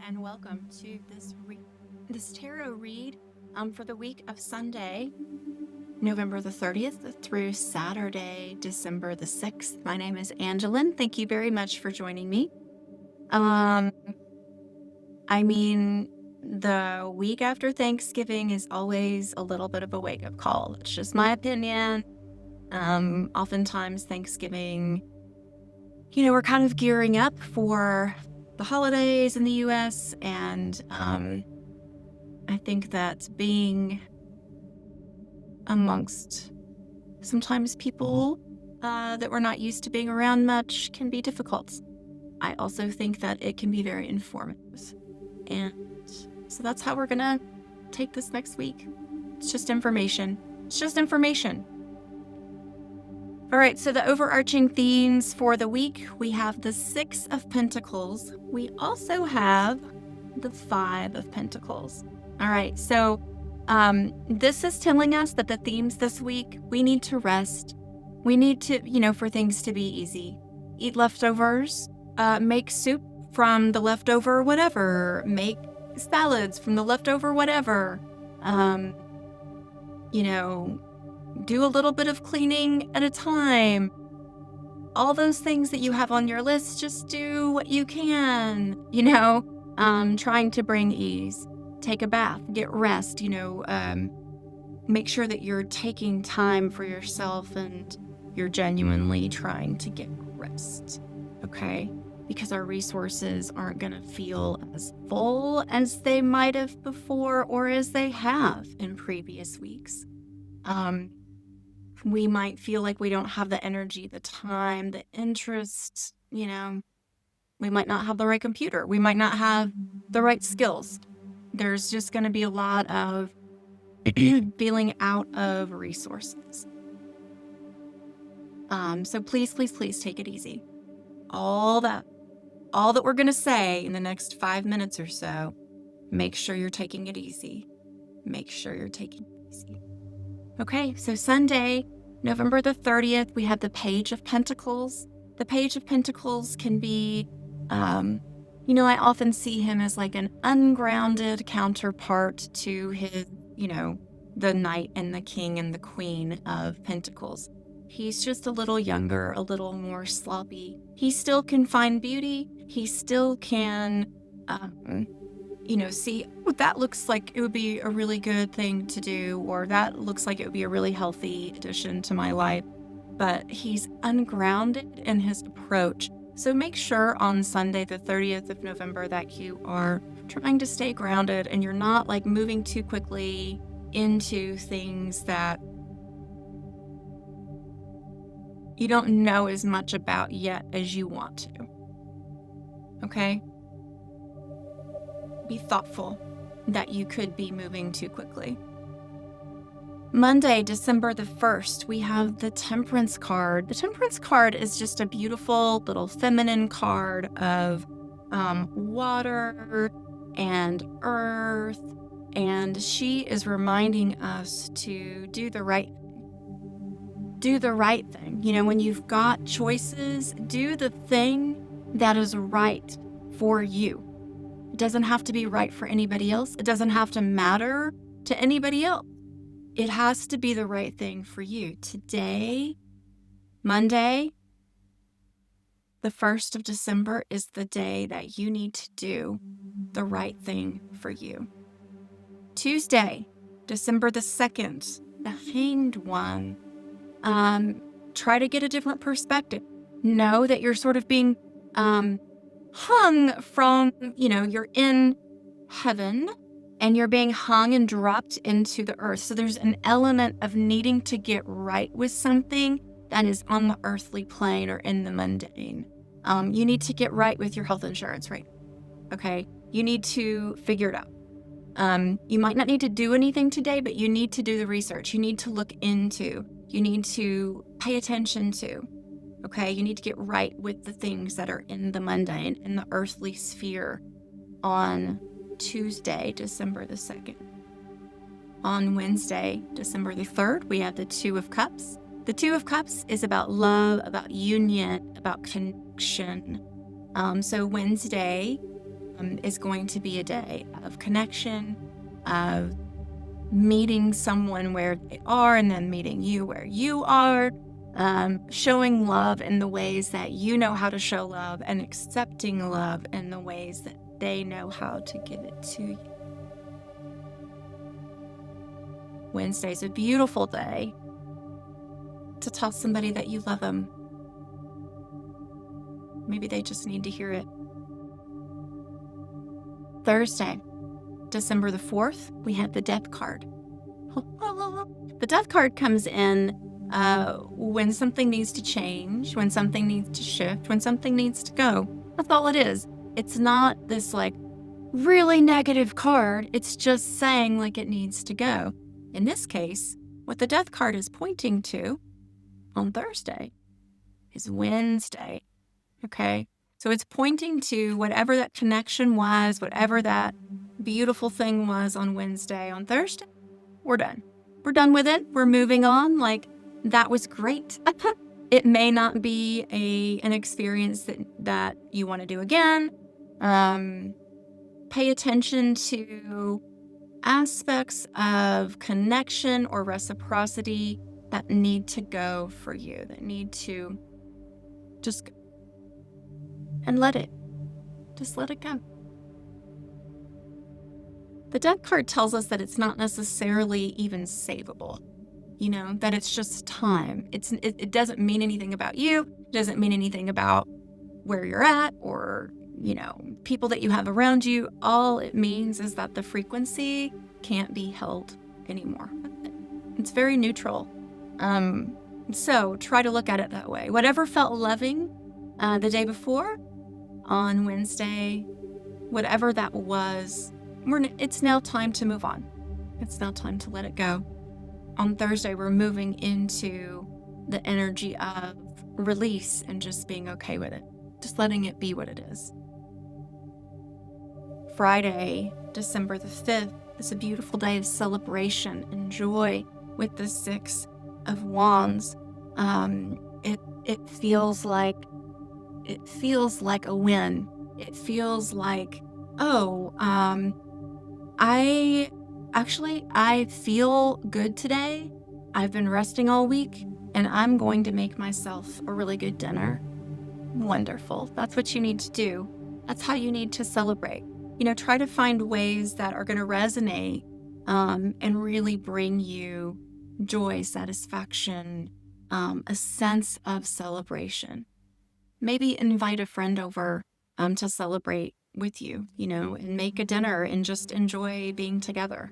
and welcome to this tarot read for the week of Sunday, November the 30th through Saturday, December the 6th. My name is Angelyn. Thank you very much for joining me. The week after Thanksgiving is always a little bit of a wake-up call. It's just my opinion. Oftentimes Thanksgiving, we're kind of gearing up for the holidays in the U.S. and I think that being amongst sometimes people that we're not used to being around much can be difficult. I also think that it can be very informative. And so that's how we're going to take this next week. It's just information. All right, so the overarching themes for the week, we have the 6 of Pentacles. We also have the 5 of Pentacles. All right, so this is telling us that the themes this week, we need to rest. We need to, for things to be easy. Eat leftovers, make soup from the leftover whatever, make salads from the leftover whatever, do a little bit of cleaning at a time. All those things that you have on your list, just do what you can, trying to bring ease. Take a bath, get rest, make sure that you're taking time for yourself and you're genuinely trying to get rest, okay? Because our resources aren't going to feel as full as they might have before or as they have in previous weeks. We might feel like we don't have the energy, the time, the interest, we might not have the right computer. We might not have the right skills. There's just going to be a lot of feeling out of resources. So please take it easy. All that we're going to say in the next 5 minutes or so, make sure you're taking it easy. Okay, so Sunday, November the 30th, we have the Page of Pentacles. The Page of Pentacles can be, I often see him as like an ungrounded counterpart to his, the Knight and the King and the Queen of Pentacles. He's just a little younger, a little more sloppy. He still can find beauty. He still can, see, that looks like it would be a really good thing to do, or that looks like it would be a really healthy addition to my life. But he's ungrounded in his approach. So make sure on Sunday, the 30th of November, that you are trying to stay grounded and you're not like moving too quickly into things that you don't know as much about yet as you want to. Okay? Be thoughtful that you could be moving too quickly. Monday, December the 1st, we have the Temperance card. The Temperance card is just a beautiful little feminine card of water and earth, and she is reminding us to do the right thing. When you've got choices, do the thing that is right for you. It doesn't have to be right for anybody else. It doesn't have to matter to anybody else. It has to be the right thing for you. Today, Monday, the 1st of December, is the day that you need to do the right thing for you. Tuesday, December the 2nd, the Hanged One. Try to get a different perspective. Know that you're sort of being hung from, you're in heaven and you're being hung and dropped into the earth. So there's an element of needing to get right with something that is on the earthly plane or in the mundane. You need to get right with your health insurance, right? Okay. You need to figure it out. You might not need to do anything today, but you need to do the research. You need to look into. You need to pay attention to. Okay, you need to get right with the things that are in the mundane, in the earthly sphere on Tuesday, December the 2nd. On Wednesday, December the 3rd, we have the 2 of Cups. The 2 of Cups is about love, about union, about connection. So Wednesday, is going to be a day of connection, of meeting someone where they are and then meeting you where you are, showing love in the ways that you know how to show love and accepting love in the ways that they know how to give it to you. Wednesday's a beautiful day to tell somebody that you love them. Maybe they just need to hear it. Thursday, December the 4th, we have the Death card. The Death card comes in when something needs to change, when something needs to shift, when something needs to go. That's all it is. It's not this like really negative card. It's just saying like it needs to go. In this case, what the Death card is pointing to on Thursday is Wednesday. Okay? So it's pointing to whatever that connection was, whatever that beautiful thing was on Wednesday. On Thursday, we're done. We're done with it. We're moving on. Like, that was great. It may not be an experience that you want to do again. Pay attention to aspects of connection or reciprocity that need to go for you, that need to just go. And just let it go. The Death card tells us that it's not necessarily even savable, that it's just time. It doesn't mean anything about you. It doesn't mean anything about where you're at or, people that you have around you. All it means is that the frequency can't be held anymore. It's very neutral. So try to look at it that way. Whatever felt loving the day before, on Wednesday, whatever that was, it's now time to move on. It's now time to let it go. On Thursday, we're moving into the energy of release and just being okay with it. Just letting it be what it is. Friday, December the 5th, is a beautiful day of celebration and joy with the Six of Wands. It feels like a win. It feels like, I feel good today. I've been resting all week and I'm going to make myself a really good dinner. Wonderful. That's what you need to do. That's how you need to celebrate. Try to find ways that are going to resonate and really bring you joy, satisfaction, a sense of celebration. Maybe invite a friend over to celebrate with you, and make a dinner and just enjoy being together,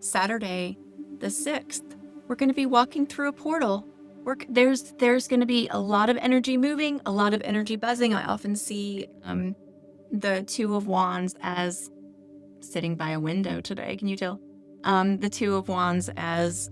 Saturday, the 6th, we're going to be walking through a portal. There's going to be a lot of energy moving, a lot of energy buzzing. I often see the Two of Wands as sitting by a window today. Can you tell? The Two of Wands as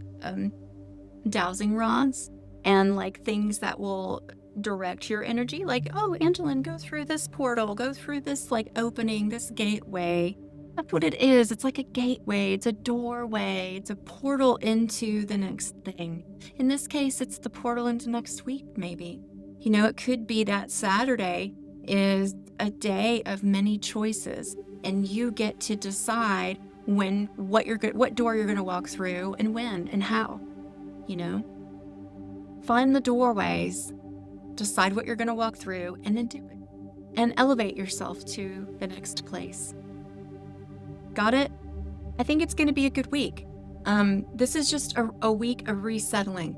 dowsing rods and like things that will direct your energy. Like, oh, Angelyn, go through this portal, go through this like opening, this gateway. That's what it is. It's like a gateway. It's a doorway. It's a portal into the next thing. In this case, it's the portal into next week, maybe. It could be that Saturday is a day of many choices, and you get to decide what door you're going to walk through and when and how. Find the doorways, decide what you're going to walk through, and then do it. And elevate yourself to the next place. Got it? I think it's going to be a good week. This is just a week of resettling,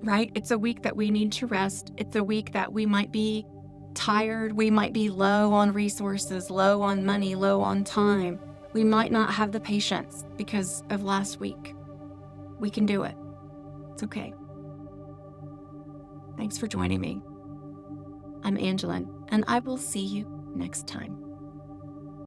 right? It's a week that we need to rest. It's a week that we might be tired. We might be low on resources, low on money, low on time. We might not have the patience because of last week. We can do it. It's okay. Thanks for joining me. I'm Angelyn, and I will see you next time.